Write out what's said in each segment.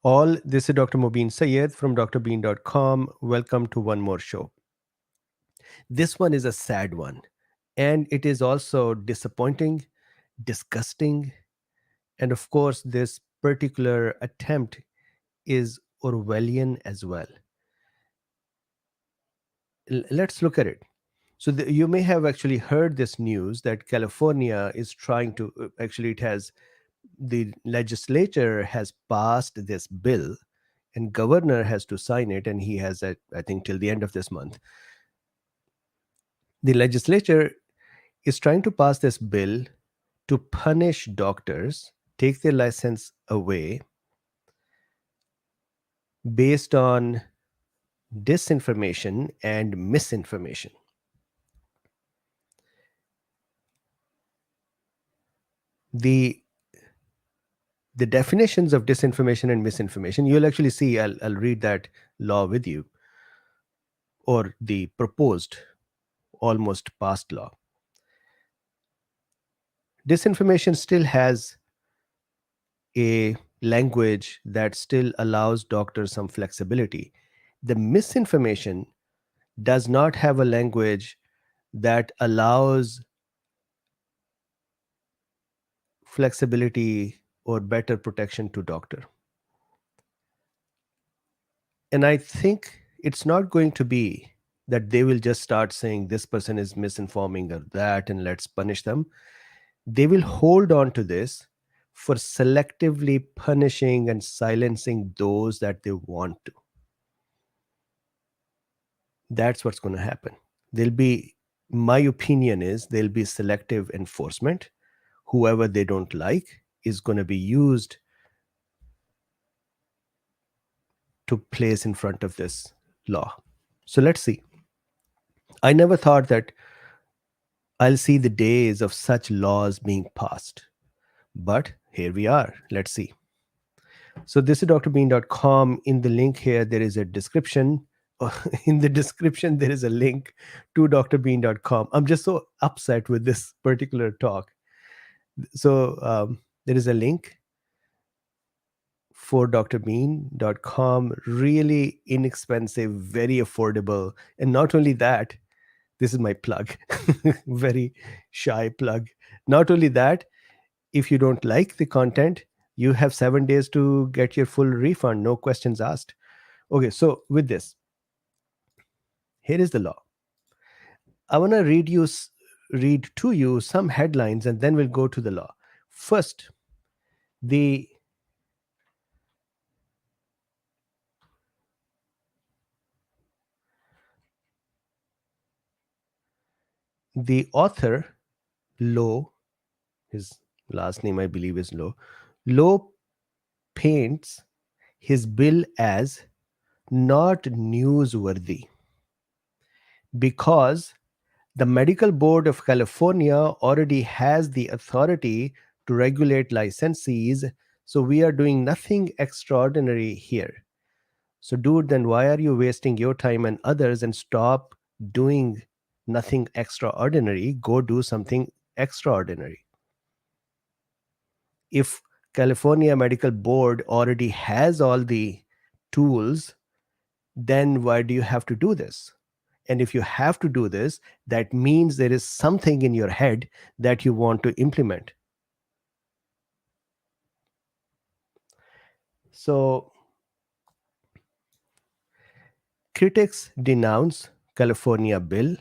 All. This is Dr. Mobeen Sayed from drbeen.com. Welcome to one more show. This one is a sad one, and it is also disappointing, disgusting, and of course, this particular attempt is Orwellian as well. Let's look at it. So, you may have actually heard this news that California is trying to, actually, it has, the legislature has passed this bill and governor has to sign it, and he has, I think, till the end of this month. The legislature is trying to pass this bill to punish doctors, take their license away based on disinformation and misinformation. The the definitions of disinformation and misinformation, you'll actually see, I'll read that law with you, or the proposed, almost passed law. Disinformation still has a language that still allows doctors some flexibility. The misinformation does not have a language that allows flexibility or better protection to doctor. And I think it's not going to be that they will just start saying this person is misinforming or that and let's punish them. They will hold on to this for selectively punishing and silencing those that they want to. That's what's going to happen. There'll be, my opinion is, there'll be selective enforcement. Whoever they don't like is going to be used to place in front of this law. So let's see. I never thought that I'll see the days of such laws being passed, but here we are. Let's see. So this is drbeen.com. In the link here, there is a description. In the description, there is a link to drbeen.com. I'm just so upset with this particular talk. So there is a link for drbeen.com. Really inexpensive, very affordable. And not only that, this is my plug, very shy plug. Not only that, if you don't like the content, you have 7 days to get your full refund, no questions asked. Okay, so with this, here is the law. I want to read to you some headlines, and then we'll go to the law. First, the author, Lowe, his last name I believe is Lowe. Lowe paints his bill as not newsworthy because the Medical Board of California already has the authority to regulate licensees. So we are doing nothing extraordinary here. So, dude, then why are you wasting your time and others and stop doing nothing extraordinary? Go do something extraordinary. If California Medical Board already has all the tools, then why do you have to do this? And if you have to do this, that means there is something in your head that you want to implement. So, critics denounce California bill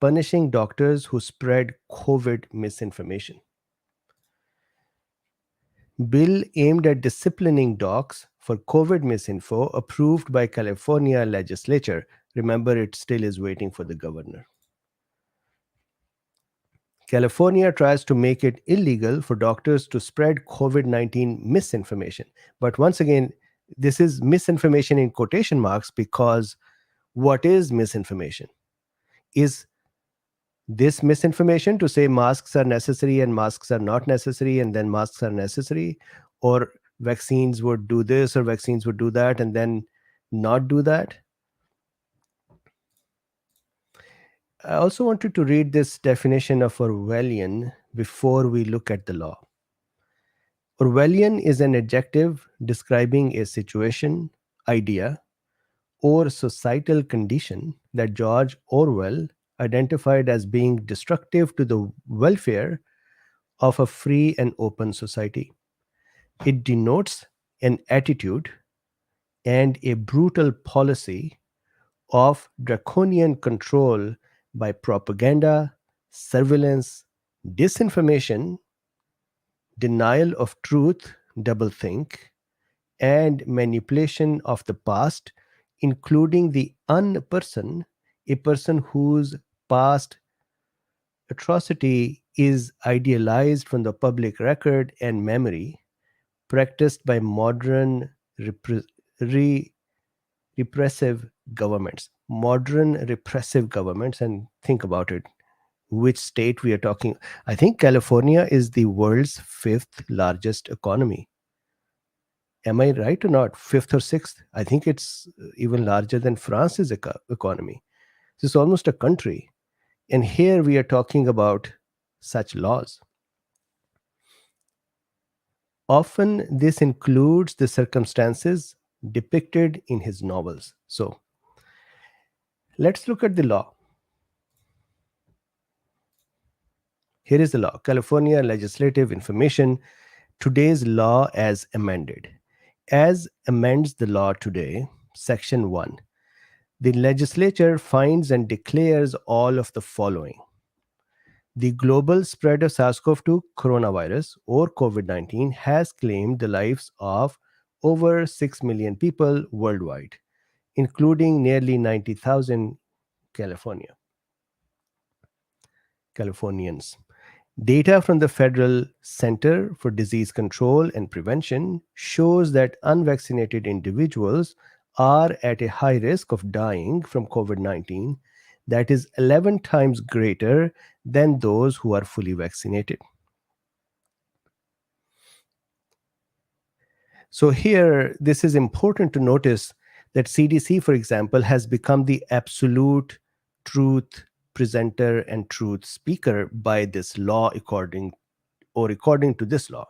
punishing doctors who spread COVID misinformation. Bill aimed at disciplining docs for COVID misinfo approved by California legislature. Remember, it still is waiting for the governor. California tries to make it illegal for doctors to spread COVID-19 misinformation. But once again, this is misinformation in quotation marks, because what is misinformation? Is this misinformation to say masks are necessary and masks are not necessary, and then masks are necessary? Or vaccines would do this or vaccines would do that and then not do that? I also wanted to read this definition of Orwellian before we look at the law. Orwellian is an adjective describing a situation, idea, or societal condition that George Orwell identified as being destructive to the welfare of a free and open society. It denotes an attitude and a brutal policy of draconian control by propaganda, surveillance, disinformation, denial of truth, doublethink, and manipulation of the past, including the unperson, a person whose past atrocity is idealized from the public record and memory, practiced by modern re- repressive governments. Modern repressive governments, and think about it. Which state we are talking? I think California is the world's fifth largest economy. Am I right or not? Fifth or sixth? I think it's even larger than France's economy. So it's almost a country. And here we are talking about such laws. Often this includes the circumstances depicted in his novels. So let's look at the law. Here is the law: California Legislative Information, today's law as amended. As amends the law today, Section 1. The legislature finds and declares all of the following: the global spread of SARS-CoV-2 coronavirus or COVID-19 has claimed the lives of over 6 million people worldwide, including nearly 90,000 California, Californians. Data from the Federal Center for Disease Control and Prevention shows that unvaccinated individuals are at a high risk of dying from COVID 19 that is 11 times greater than those who are fully vaccinated. So, here, this is important to notice that CDC, for example, has become the absolute truth presenter and truth speaker by this law, according to this law.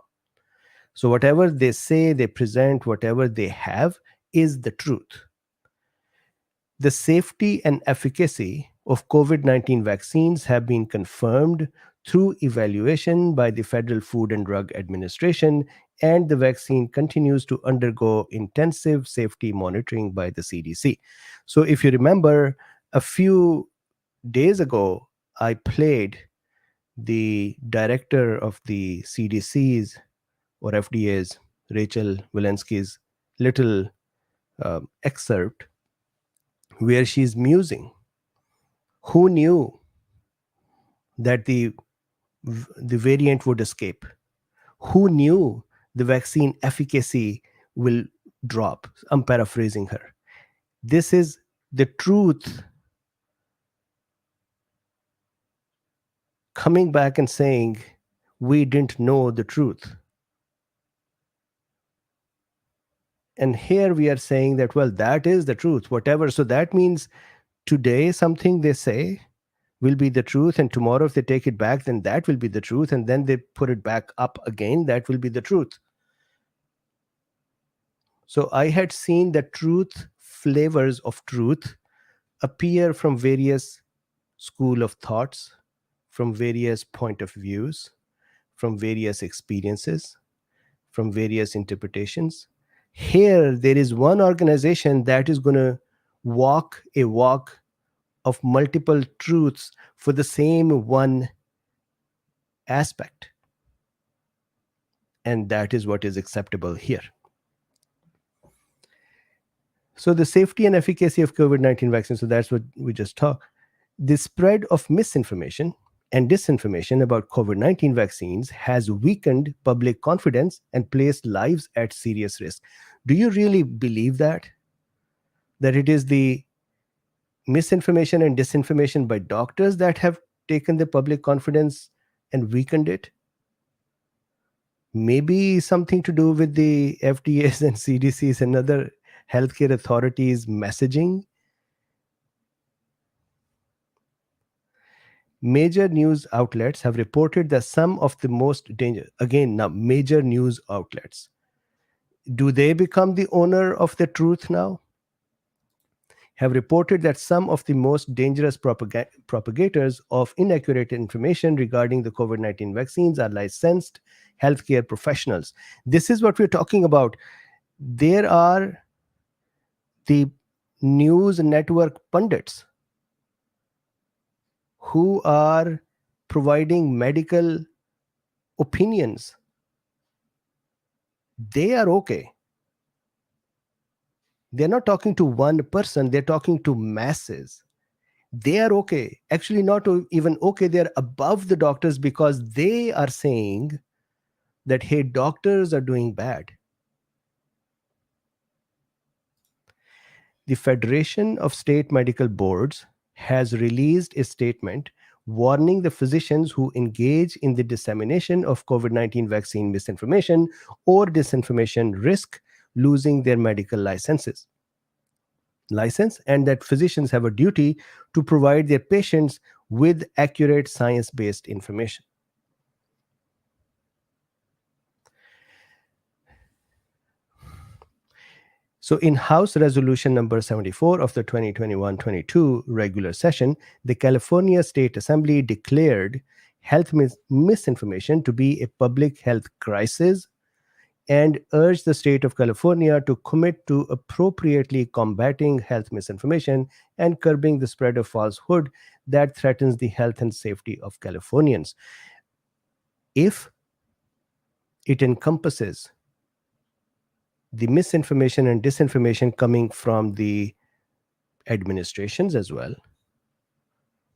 So, whatever they say, they present, whatever they have is the truth. The safety and efficacy of COVID 19 vaccines have been confirmed through evaluation by the Federal Food and Drug Administration, and the vaccine continues to undergo intensive safety monitoring by the CDC. So, if you remember, a few days ago, I played the director of the CDC's or FDA's, Rachel Walensky's little excerpt where she's musing. Who knew that the variant would escape? Who knew the vaccine efficacy will drop? I'm paraphrasing her. This is the truth coming back and saying, we didn't know the truth. And here we are saying that, well, that is the truth, whatever. So that means today something they say will be the truth, and tomorrow if they take it back, then that will be the truth, and then they put it back up again, that will be the truth. So I had seen the truth, flavors of truth appear from various school of thoughts, from various point of views, from various experiences, from various interpretations. Here there is one organization that is going to walk a walk of multiple truths for the same one aspect. And that is what is acceptable here. So the safety and efficacy of COVID-19 vaccines, so that's what we just talked. The spread of misinformation and disinformation about COVID-19 vaccines has weakened public confidence and placed lives at serious risk. Do you really believe that? That it is the misinformation and disinformation by doctors that have taken the public confidence and weakened it? Maybe something to do with the FDA's and CDC's and other healthcare authorities' messaging. Major news outlets have reported that some of the most dangerous, again, now, major news outlets, do they become the owner of the truth now? Have reported that some of the most dangerous propagators of inaccurate information regarding the COVID 19 vaccines are licensed healthcare professionals. This is what we're talking about. There are the news network pundits who are providing medical opinions. They are okay. They're not talking to one person, they're talking to masses. They are okay. Actually, not even okay, they're above the doctors because they are saying that, hey, doctors are doing bad. The Federation of State Medical Boards has released a statement warning the physicians who engage in the dissemination of COVID 19 vaccine misinformation or disinformation risk losing their medical license, and that physicians have a duty to provide their patients with accurate science-based information. So, in House Resolution number 74 of the 2021-22 regular session, the California State Assembly declared health misinformation to be a public health crisis and urged the state of California to commit to appropriately combating health misinformation and curbing the spread of falsehood that threatens the health and safety of Californians. If it encompasses the misinformation and disinformation coming from the administrations as well,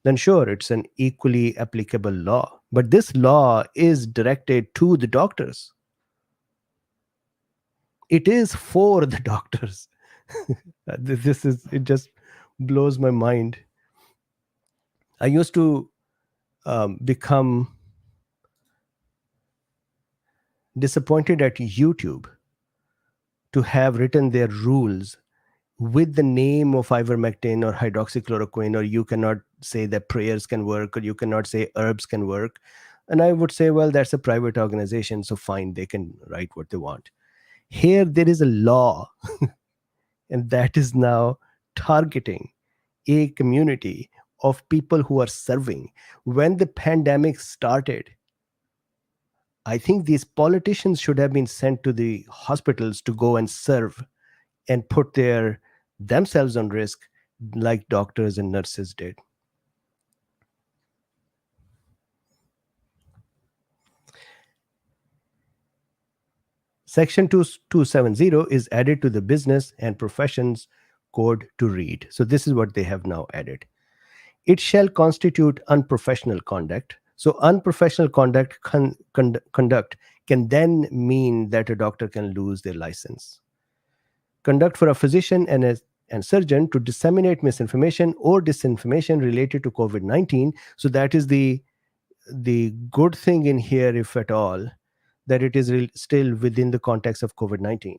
then sure, it's an equally applicable law. But this law is directed to the doctors. It is for the doctors. It just blows my mind. I used to become disappointed at YouTube to have written their rules with the name of ivermectin or hydroxychloroquine, or you cannot say that prayers can work, or you cannot say herbs can work. And I would say, well, that's a private organization, so fine, they can write what they want. Here, there is a law, and that is now targeting a community of people who are serving. When the pandemic started, I think these politicians should have been sent to the hospitals to go and serve and put themselves on risk like doctors and nurses did. Section 2270 is added to the Business and Professions Code to read. So this is what they have now added. It shall constitute unprofessional conduct. So unprofessional conduct can then mean that a doctor can lose their license. Conduct for a physician and surgeon to disseminate misinformation or disinformation related to COVID-19. So that is the good thing in here, if at all, that it is still within the context of COVID-19.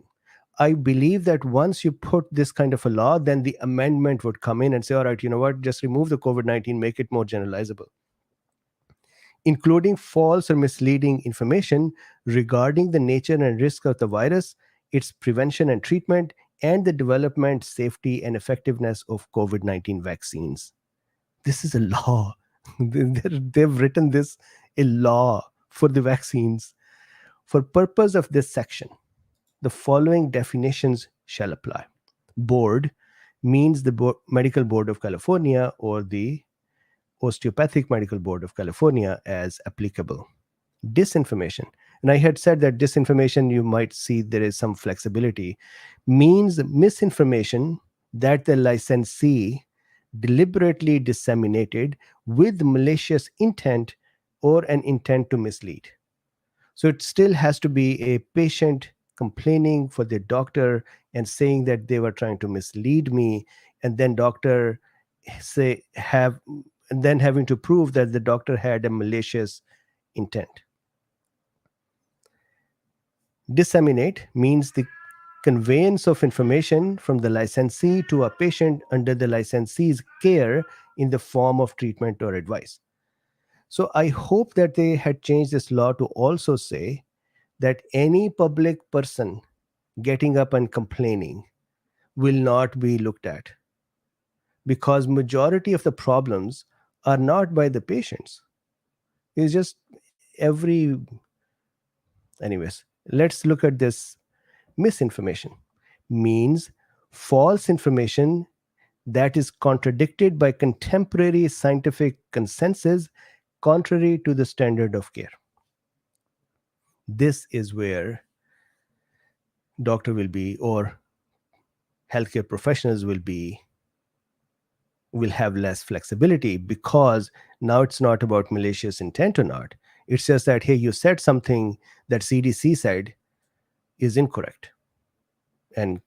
I believe that once you put this kind of a law, then the amendment would come in and say, all right, you know what, just remove the COVID-19, make it more generalizable. Including false or misleading information regarding the nature and risk of the virus, its prevention and treatment, and the development, safety, and effectiveness of COVID-19 vaccines. This is a law. They've written this a law for the vaccines. For purpose of this section, the following definitions shall apply. Board means the Medical Board of California or the Osteopathic Medical Board of California as applicable. Disinformation, and I had said that disinformation, you might see there is some flexibility, means misinformation that the licensee deliberately disseminated with malicious intent or an intent to mislead. So it still has to be a patient complaining for the doctor and saying that they were trying to mislead me, and then doctor and then having to prove that the doctor had a malicious intent. Disseminate means the conveyance of information from the licensee to a patient under the licensee's care in the form of treatment or advice. So I hope that they had changed this law to also say that any public person getting up and complaining will not be looked at, because majority of the problems are not by the patients. It's just every anyways. Let's look at this. Misinformation means false information that is contradicted by contemporary scientific consensus contrary to the standard of care. This is where doctor will be, or healthcare professionals will have less flexibility, because now it's not about malicious intent or not. It's just that, hey, you said something that CDC said is incorrect, and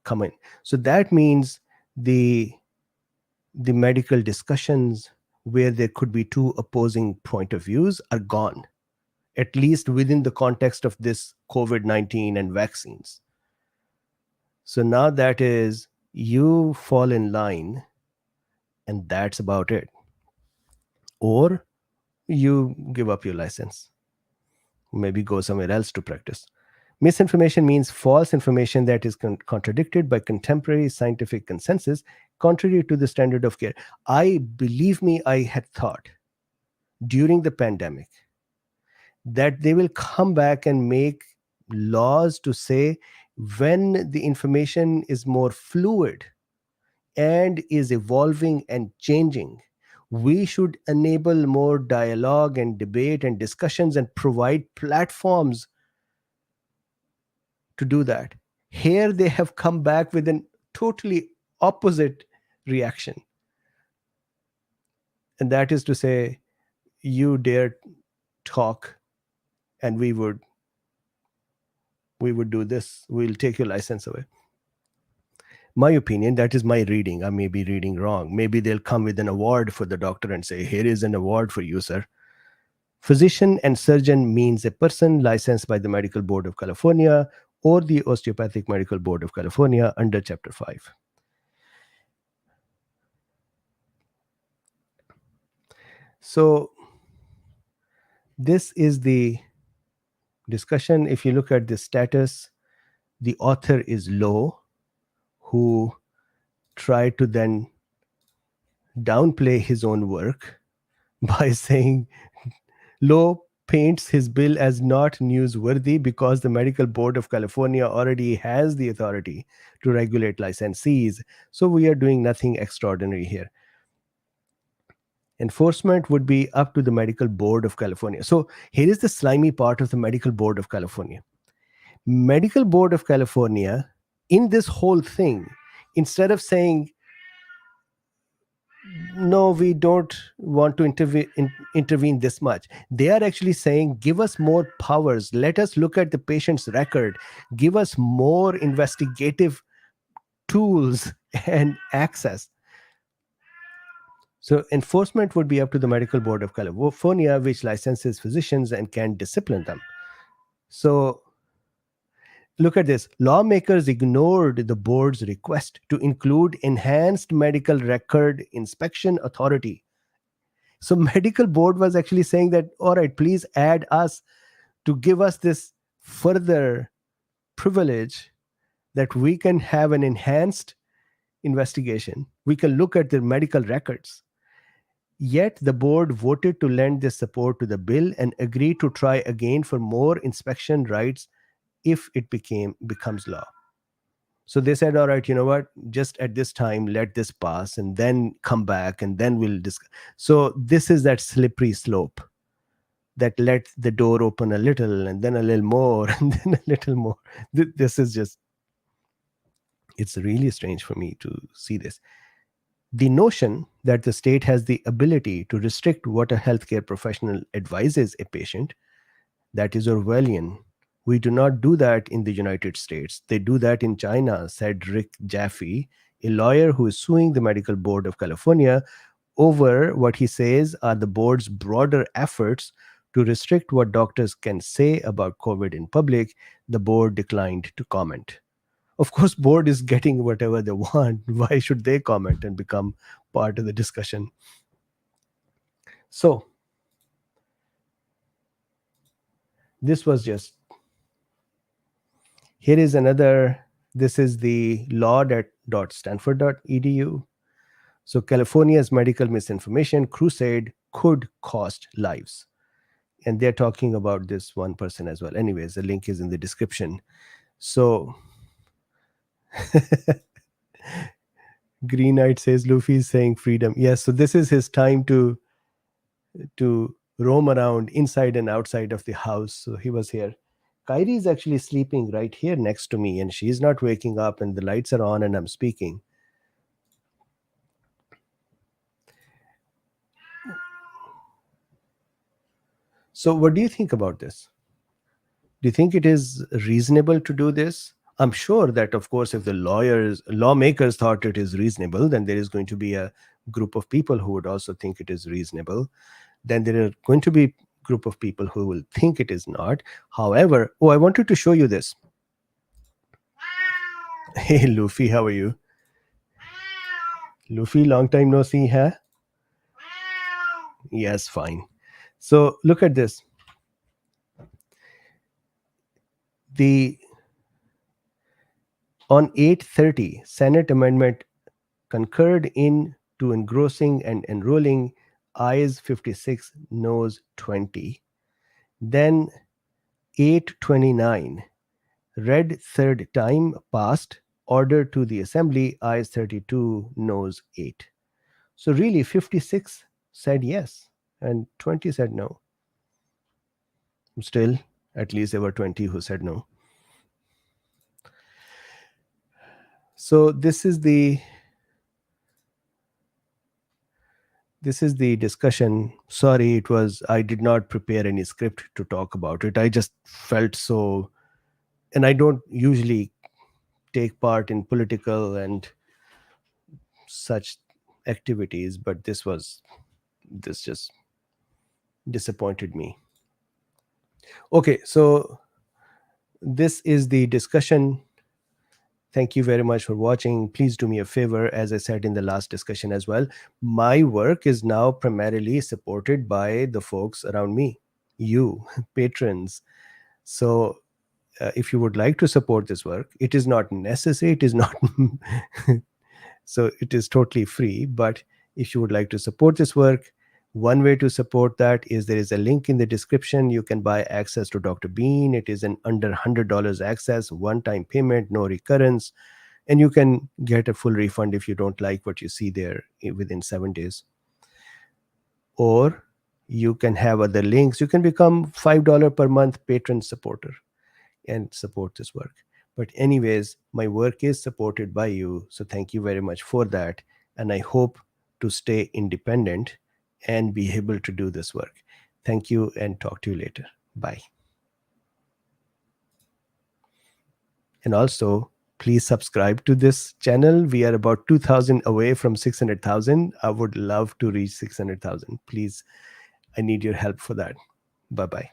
come in. So that means the the medical discussions where there could be two opposing point of views are gone, at least within the context of this COVID-19 and vaccines. So now that is, you fall in line and that's about it. Or you give up your license, maybe go somewhere else to practice. Misinformation means false information that is contradicted by contemporary scientific consensus, contrary to the standard of care. Believe me, I had thought during the pandemic that they will come back and make laws to say, when the information is more fluid and is evolving and changing, we should enable more dialogue and debate and discussions and provide platforms to do that. Here they have come back with an totally opposite reaction. And that is to say, you dare talk and we would do this, we'll take your license away. My opinion, that is my reading. I may be reading wrong. Maybe they'll come with an award for the doctor and say, here is an award for you, sir. Physician and surgeon means a person licensed by the Medical Board of California or the Osteopathic Medical Board of California under Chapter 5. So this is the discussion. If you look at the status, the author is Lowe, who tried to then downplay his own work by saying Lowe paints his bill as not newsworthy because the Medical Board of California already has the authority to regulate licensees. So we are doing nothing extraordinary here. Enforcement would be up to the Medical Board of California. So here is the slimy part of the Medical Board of California. Medical Board of California, in this whole thing, instead of saying, no, we don't want to intervene this much, they are actually saying, give us more powers, let us look at the patient's record, give us more investigative tools and access. So enforcement would be up to the Medical Board of California, which licenses physicians and can discipline them. So look at this. Lawmakers ignored the board's request to include enhanced medical record inspection authority. So medical board was actually saying that, all right, please add us to give us this further privilege that we can have an enhanced investigation. We can look at the medical records. Yet the board voted to lend their support to the bill and agreed to try again for more inspection rights if it becomes law. So they said, all right, you know what, just at this time, let this pass and then come back and then we'll discuss. So this is that slippery slope that let the door open a little and then a little more and then a little more. This is just, it's really strange for me to see this. The notion that the state has the ability to restrict what a healthcare professional advises a patient, that is Orwellian. We do not do that in the United States. They do that in China, said Rick Jaffe, a lawyer who is suing the Medical Board of California over what he says are the board's broader efforts to restrict what doctors can say about COVID in public. The board declined to comment. Of course, board is getting whatever they want. Why should they comment and become part of the discussion? So This was just, here is another, this is the law.stanford.edu. So California's medical misinformation crusade could cost lives. And they're talking about this one person as well. Anyways, the link is in the description. So Green Knight says Luffy is saying freedom. Yes, so this is his time to roam around inside and outside of the house. So he was here. Kyrie is actually sleeping right here next to me, and she's not waking up, and the lights are on, and I'm speaking. So, what do you think about this? Do you think it is reasonable to do this? I'm sure that, of course, if the lawmakers thought it is reasonable, then there is going to be a group of people who would also think it is reasonable. Then there are going to be a group of people who will think it is not. However, I wanted to show you this. Hey, Luffy, how are you? Luffy, long time no see, huh? Yes, fine. So look at this. The on 8/30, Senate amendment concurred in to engrossing and enrolling, ayes 56, noes 20. Then 8/29, read third time, passed, order to the assembly, ayes 32, noes 8. So really 56 said yes and 20 said no. Still, at least there were 20 who said no. So this is the discussion. Sorry, I did not prepare any script to talk about it. I just felt so, and I don't usually take part in political and such activities, but this just disappointed me. Okay, so this is the discussion. Thank you very much for watching. Please do me a favor, as I said in the last discussion as well. My work is now primarily supported by the folks around me, you, patrons. So if you would like to support this work, it is not necessary, it is not so it is totally free. But if you would like to support this work, one way to support that is there is a link in the description. You can buy access to Drbeen. It is an under $100 access, one-time payment, no recurrence, and you can get a full refund if you don't like what you see there within 7 days. Or you can have other links. You can become $5 per month patron supporter and support this work. But anyways, my work is supported by you, so thank you very much for that, and I hope to stay independent and be able to do this work. Thank you, and talk to you later. Bye. And also, please subscribe to this channel. We are about 2,000 away from 600,000. I would love to reach 600,000. Please, I need your help for that. Bye bye.